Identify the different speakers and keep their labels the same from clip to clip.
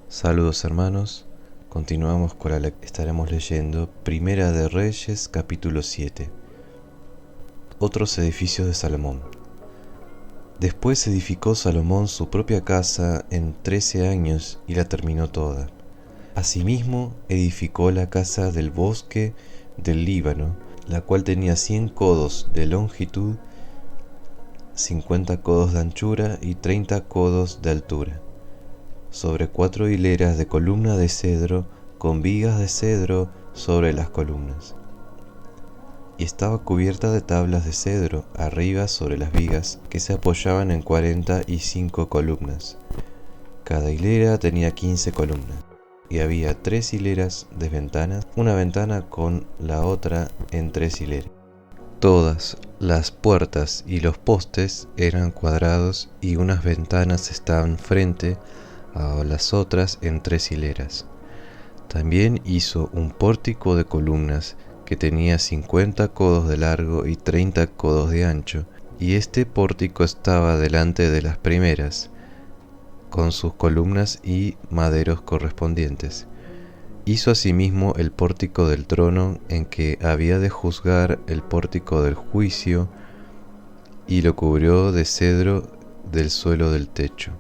Speaker 1: Saludos hermanos, continuamos con estaremos leyendo Primera de Reyes capítulo 7. Otros edificios de Salomón. Después edificó Salomón su propia casa en 13 años y la terminó toda. Asimismo edificó la casa del bosque del Líbano, la cual tenía 100 codos de longitud, 50 codos de anchura y 30 codos de altura, sobre 4 hileras de columna de cedro, con vigas de cedro sobre las columnas. Y estaba cubierta de tablas de cedro arriba sobre las vigas, que se apoyaban en 45 columnas. Cada hilera tenía 15 columnas, y había 3 hileras de ventanas, una ventana con la otra en 3 hileras. Todas las puertas y los postes eran cuadrados, y unas ventanas estaban frente a las otras en 3 hileras. También hizo un pórtico de columnas que tenía 50 codos de largo y 30 codos de ancho, y este pórtico estaba delante de las primeras, con sus columnas y maderos correspondientes. Hizo asimismo el pórtico del trono en que había de juzgar, el pórtico del juicio, y lo cubrió de cedro del suelo del techo.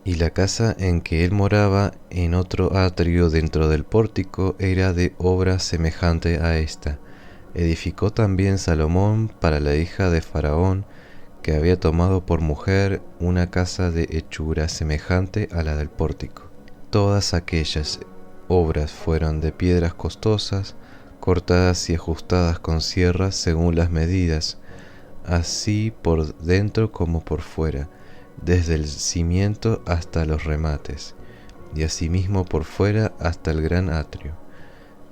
Speaker 1: Y la casa en que él moraba en otro atrio dentro del pórtico era de obra semejante a esta. Edificó también Salomón para la hija de Faraón, que había tomado por mujer, una casa de hechura semejante a la del pórtico. Todas aquellas obras fueron de piedras costosas, cortadas y ajustadas con sierras según las medidas, así por dentro como por fuera, desde el cimiento hasta los remates, y asimismo por fuera hasta el gran atrio.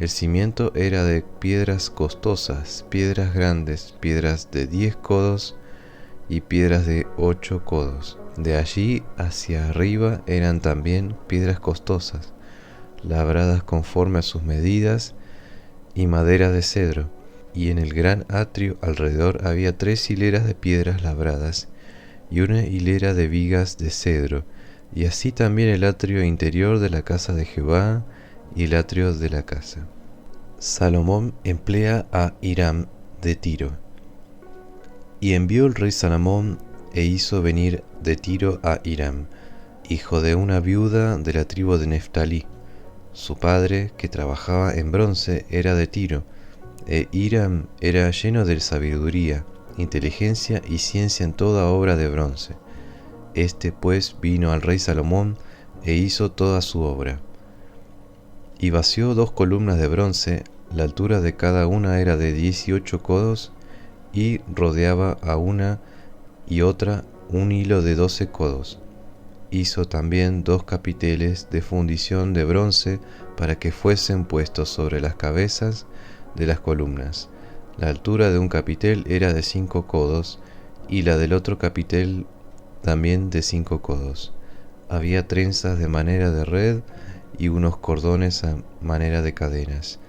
Speaker 1: El cimiento era de piedras costosas, piedras grandes, piedras de 10 codos y piedras de 8 codos. De allí hacia arriba eran también piedras costosas, labradas conforme a sus medidas, y madera de cedro. Y en el gran atrio alrededor había 3 hileras de piedras labradas, y una hilera de vigas de cedro, y así también el atrio interior de la casa de Jehová y el atrio de la casa. Salomón emplea a Hiram de Tiro. Y envió el rey Salomón e hizo venir de Tiro a Hiram, hijo de una viuda de la tribu de Neftalí. Su padre, que trabajaba en bronce, era de Tiro, e Hiram era lleno de sabiduría, inteligencia y ciencia en toda obra de bronce. Este pues vino al rey Salomón e hizo toda su obra. Y vació 2 columnas de bronce, la altura de cada una era de 18 codos, y rodeaba a una y otra un hilo de 12 codos. Hizo también 2 capiteles de fundición de bronce para que fuesen puestos sobre las cabezas de las columnas. La altura de un capitel era de 5 codos, y la del otro capitel también de 5 codos. Había trenzas de manera de red y unos cordones a manera de cadenas,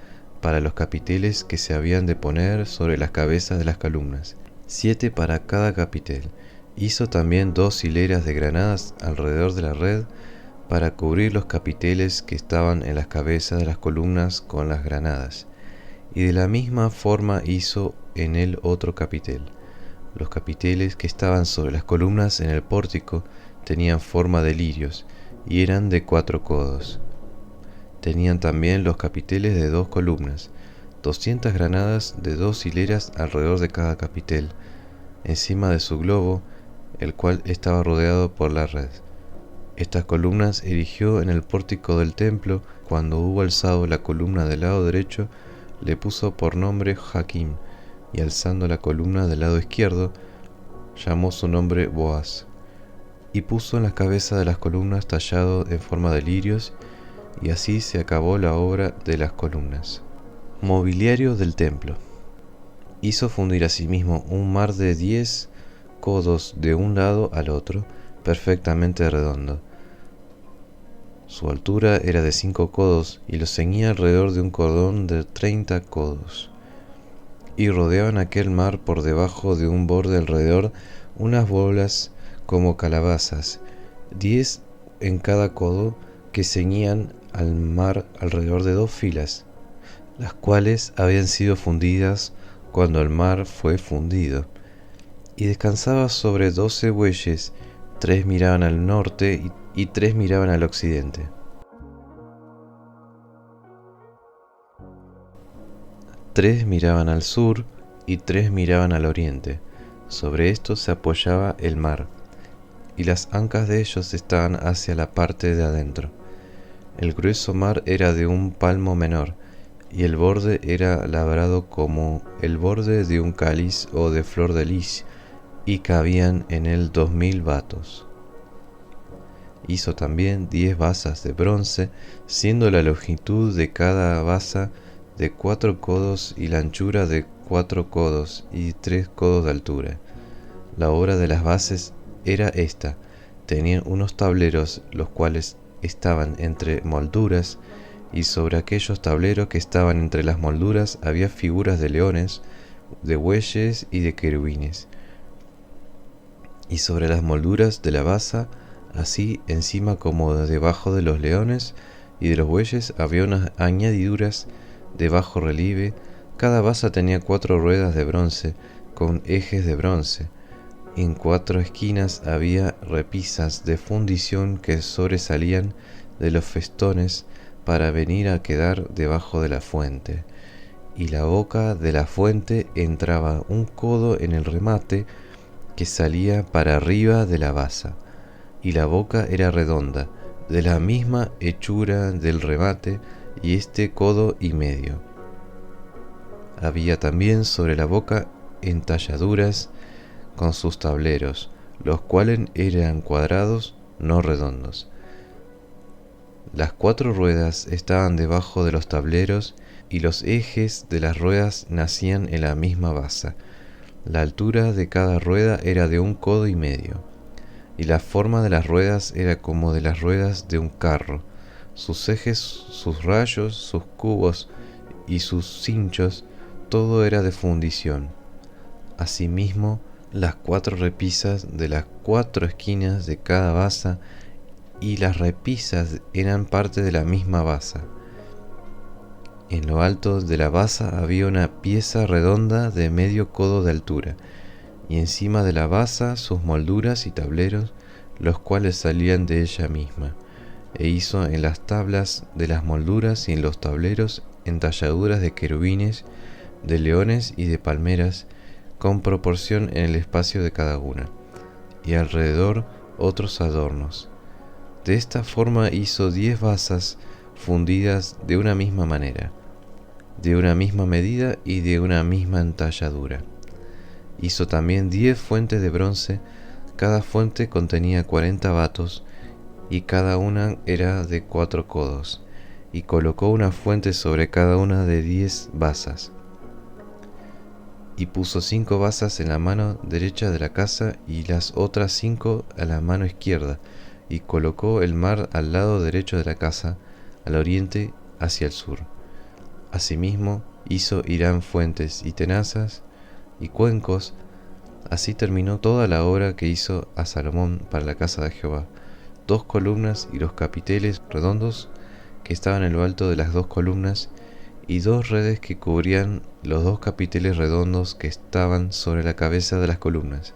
Speaker 1: para los capiteles que se habían de poner sobre las cabezas de las columnas, 7 para cada capitel. Hizo también 2 hileras de granadas alrededor de la red, para cubrir los capiteles que estaban en las cabezas de las columnas con las granadas. Y de la misma forma hizo en el otro capitel. Los capiteles que estaban sobre las columnas en el pórtico tenían forma de lirios, y eran de 4 codos. Tenían también los capiteles de 2 columnas, 200 granadas de 2 hileras alrededor de cada capitel, encima de su globo, el cual estaba rodeado por la red. Estas columnas erigió en el pórtico del templo. Cuando hubo alzado la columna del lado derecho, le puso por nombre Jaquim, y alzando la columna del lado izquierdo, llamó su nombre Boaz. Y puso en las cabezas de las columnas tallado en forma de lirios, y así se acabó la obra de las columnas. Mobiliario del templo. Hizo fundir asimismo un mar de 10 codos de un lado al otro, perfectamente redondo. Su altura era de 5 codos, y lo ceñía alrededor de un cordón de 30 codos. Y rodeaban aquel mar por debajo de un borde alrededor unas bolas como calabazas, 10 en cada codo, que ceñían al mar alrededor de 2 filas, las cuales habían sido fundidas cuando el mar fue fundido, y descansaba sobre 12 bueyes, 3 miraban al norte y 3 miraban al occidente. Tres miraban al sur y 3 miraban al oriente. Sobre esto se apoyaba el mar, y las ancas de ellos estaban hacia la parte de adentro. El grueso mar era de un palmo menor, y el borde era labrado como el borde de un cáliz o de flor de lis, y cabían en él 2000 batos. Hizo también 10 basas de bronce, siendo la longitud de cada basa de 4 codos y la anchura de 4 codos y 3 codos de altura. La obra de las bases era esta: tenían unos tableros, los cuales estaban entre molduras, y sobre aquellos tableros que estaban entre las molduras había figuras de leones, de bueyes y de querubines. Y sobre las molduras de la basa, así encima como debajo de los leones y de los bueyes, había unas añadiduras de bajo relieve. Cada basa tenía 4 ruedas de bronce con ejes de bronce. En 4 esquinas había repisas de fundición que sobresalían de los festones para venir a quedar debajo de la fuente. Y la boca de la fuente entraba un codo en el remate que salía para arriba de la basa, y la boca era redonda, de la misma hechura del remate, y este codo y medio. Había también sobre la boca entalladuras con sus tableros, los cuales eran cuadrados, no redondos. Las 4 ruedas estaban debajo de los tableros, y los ejes de las ruedas nacían en la misma basa. La altura de cada rueda era de 1 codo y medio, y la forma de las ruedas era como de las ruedas de un carro. Sus ejes, sus rayos, sus cubos y sus cinchos, todo era de fundición. Asimismo, las 4 repisas de las 4 esquinas de cada basa, y las repisas eran parte de la misma basa. En lo alto de la basa había una pieza redonda de medio codo de altura, y encima de la basa sus molduras y tableros, los cuales salían de ella misma. E hizo en las tablas de las molduras y en los tableros entalladuras de querubines, de leones y de palmeras, con proporción en el espacio de cada una, y alrededor otros adornos. De esta forma hizo 10 basas fundidas de una misma manera, de una misma medida y de una misma entalladura. Hizo también 10 fuentes de bronce, cada fuente contenía 40 batos, y cada una era de 4 codos, y colocó una fuente sobre cada una de 10 basas. Y puso 5 basas en la mano derecha de la casa y las otras 5 a la mano izquierda, y colocó el mar al lado derecho de la casa, al oriente hacia el sur. Asimismo hizo Hirán fuentes y tenazas y cuencos. Así terminó toda la obra que hizo a Salomón para la casa de Jehová: 2 columnas y los capiteles redondos que estaban en lo alto de las 2 columnas, y 2 redes que cubrían los 2 capiteles redondos que estaban sobre la cabeza de las columnas,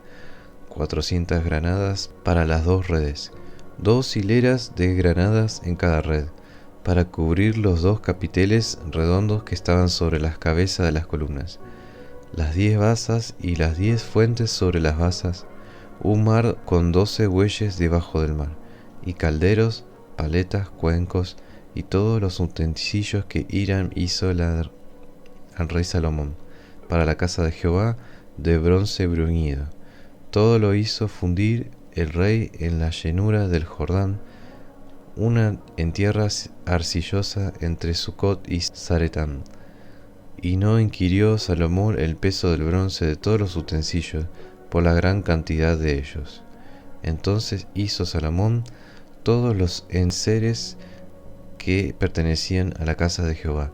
Speaker 1: 400 granadas para las 2 redes, 2 hileras de granadas en cada red, para cubrir los 2 capiteles redondos que estaban sobre las cabezas de las columnas, las 10 basas y las 10 fuentes sobre las basas, un mar con 12 bueyes debajo del mar, y calderos, paletas, cuencos, y todos los utensilios que Hiram hizo al rey Salomón para la casa de Jehová de bronce bruñido. Todo lo hizo fundir el rey en la llanura del Jordán, una en tierra arcillosa entre Sucot y Zaretán. Y no inquirió Salomón el peso del bronce de todos los utensilios, por la gran cantidad de ellos. Entonces hizo Salomón todos los enseres que pertenecían a la casa de Jehová,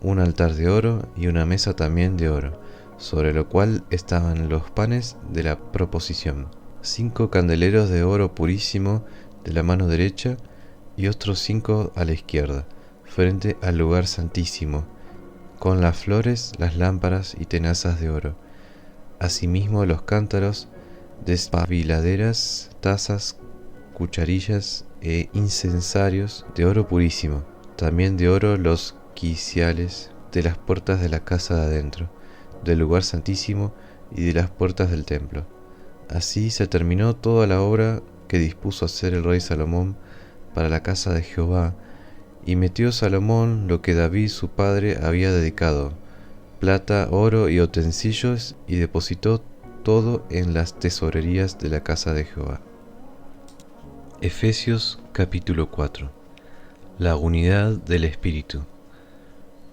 Speaker 1: un altar de oro y una mesa también de oro, sobre lo cual estaban los panes de la proposición, 5 candeleros de oro purísimo de la mano derecha, y otros 5 a la izquierda, frente al lugar santísimo, con las flores, las lámparas y tenazas de oro. Asimismo los cántaros, despabiladeras, tazas, cucharillas e incensarios de oro purísimo. También de oro los quiciales de las puertas de la casa de adentro, del lugar santísimo y de las puertas del templo. Así se terminó toda la obra que dispuso hacer el rey Salomón para la casa de Jehová, y metió Salomón lo que David su padre había dedicado, plata, oro y utensilios, y depositó todo en las tesorerías de la casa de Jehová. Efesios capítulo 4. La unidad del Espíritu.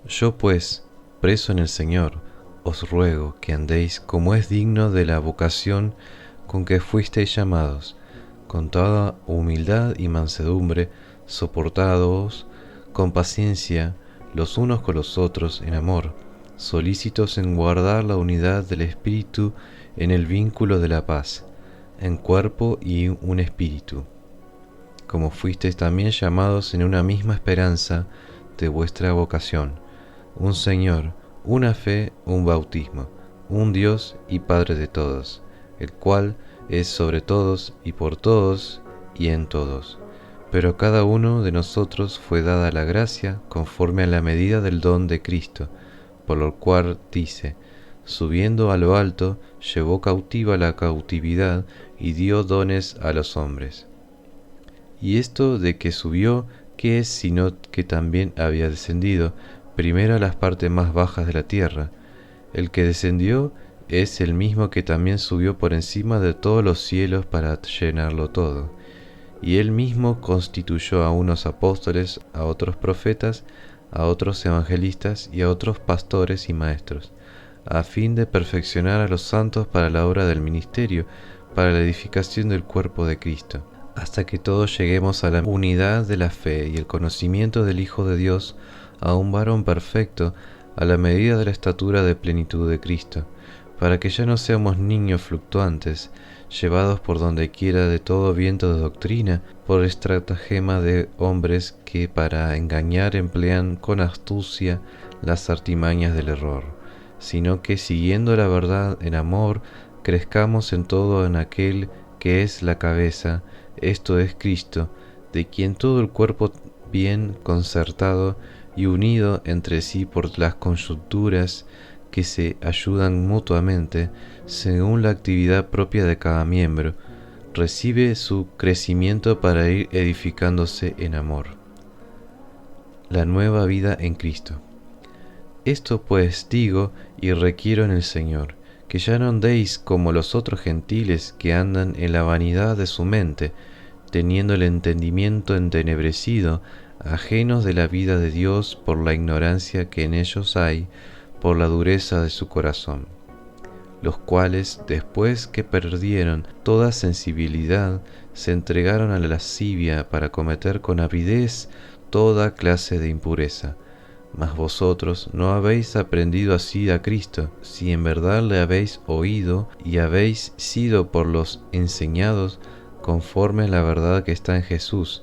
Speaker 1: Yo pues, preso en el Señor, os ruego que andéis como es digno de la vocación con que fuisteis llamados, con toda humildad y mansedumbre, soportados con paciencia los unos con los otros en amor, solícitos en guardar la unidad del Espíritu en el vínculo de la paz, en cuerpo y un espíritu, como fuisteis también llamados en una misma esperanza de vuestra vocación, un Señor, una fe, un bautismo, un Dios y Padre de todos, el cual es sobre todos y por todos y en todos. Pero a cada uno de nosotros fue dada la gracia conforme a la medida del don de Cristo, por lo cual dice, subiendo a lo alto, llevó cautiva la cautividad y dio dones a los hombres. Y esto de que subió, ¿qué es sino que también había descendido primero a las partes más bajas de la tierra? El que descendió es el mismo que también subió por encima de todos los cielos para llenarlo todo. Y él mismo constituyó a unos apóstoles, a otros profetas, a otros evangelistas y a otros pastores y maestros, a fin de perfeccionar a los santos para la obra del ministerio, para la edificación del cuerpo de Cristo, hasta que todos lleguemos a la unidad de la fe y el conocimiento del Hijo de Dios, a un varón perfecto, a la medida de la estatura de plenitud de Cristo, para que ya no seamos niños fluctuantes, llevados por donde quiera de todo viento de doctrina, por estratagema de hombres que para engañar emplean con astucia las artimañas del error, sino que siguiendo la verdad en amor, crezcamos en todo en aquel que es la cabeza, esto es Cristo, de quien todo el cuerpo bien concertado y unido entre sí por las coyunturas que se ayudan mutuamente, según la actividad propia de cada miembro, recibe su crecimiento para ir edificándose en amor. La nueva vida en Cristo. Esto pues digo y requiero en el Señor, que ya no andéis como los otros gentiles que andan en la vanidad de su mente, teniendo el entendimiento entenebrecido, ajenos de la vida de Dios por la ignorancia que en ellos hay, por la dureza de su corazón, los cuales, después que perdieron toda sensibilidad, se entregaron a la lascivia para cometer con avidez toda clase de impureza. Mas vosotros no habéis aprendido así a Cristo, si en verdad le habéis oído y habéis sido por los enseñados conforme a la verdad que está en Jesús.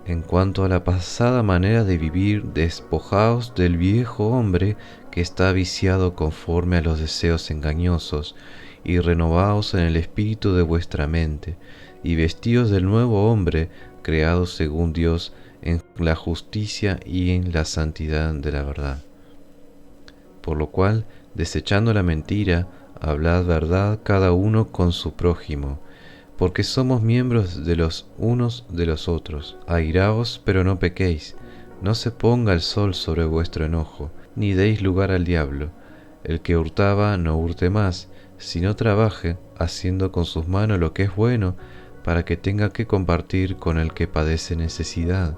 Speaker 1: En cuanto a la pasada manera de vivir, despojaos del viejo hombre que está viciado conforme a los deseos engañosos, y renovaos en el espíritu de vuestra mente, y vestíos del nuevo hombre, creado según Dios, en la justicia y en la santidad de la verdad. Por lo cual, desechando la mentira, hablad verdad cada uno con su prójimo, porque somos miembros de los unos de los otros. Airaos, pero no pequéis, no se ponga el sol sobre vuestro enojo, ni deis lugar al diablo. El que hurtaba no hurte más, sino trabaje, haciendo con sus manos lo que es bueno, para que tenga que compartir con el que padece necesidad.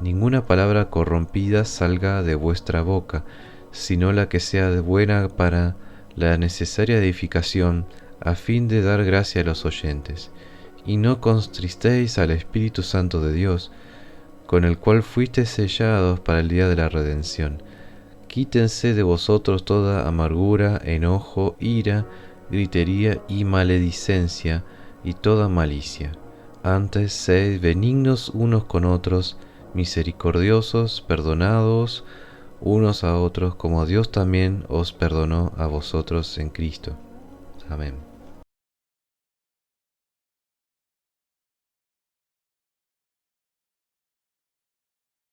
Speaker 1: Ninguna palabra corrompida salga de vuestra boca, sino la que sea buena para la necesaria edificación, a fin de dar gracia a los oyentes. Y no contristéis al Espíritu Santo de Dios, con el cual fuisteis sellados para el día de la redención. Quítense de vosotros toda amargura, enojo, ira, gritería y maledicencia, y toda malicia. Antes, sed benignos unos con otros, misericordiosos, perdonados unos a otros, como Dios también os perdonó a vosotros en Cristo. Amén.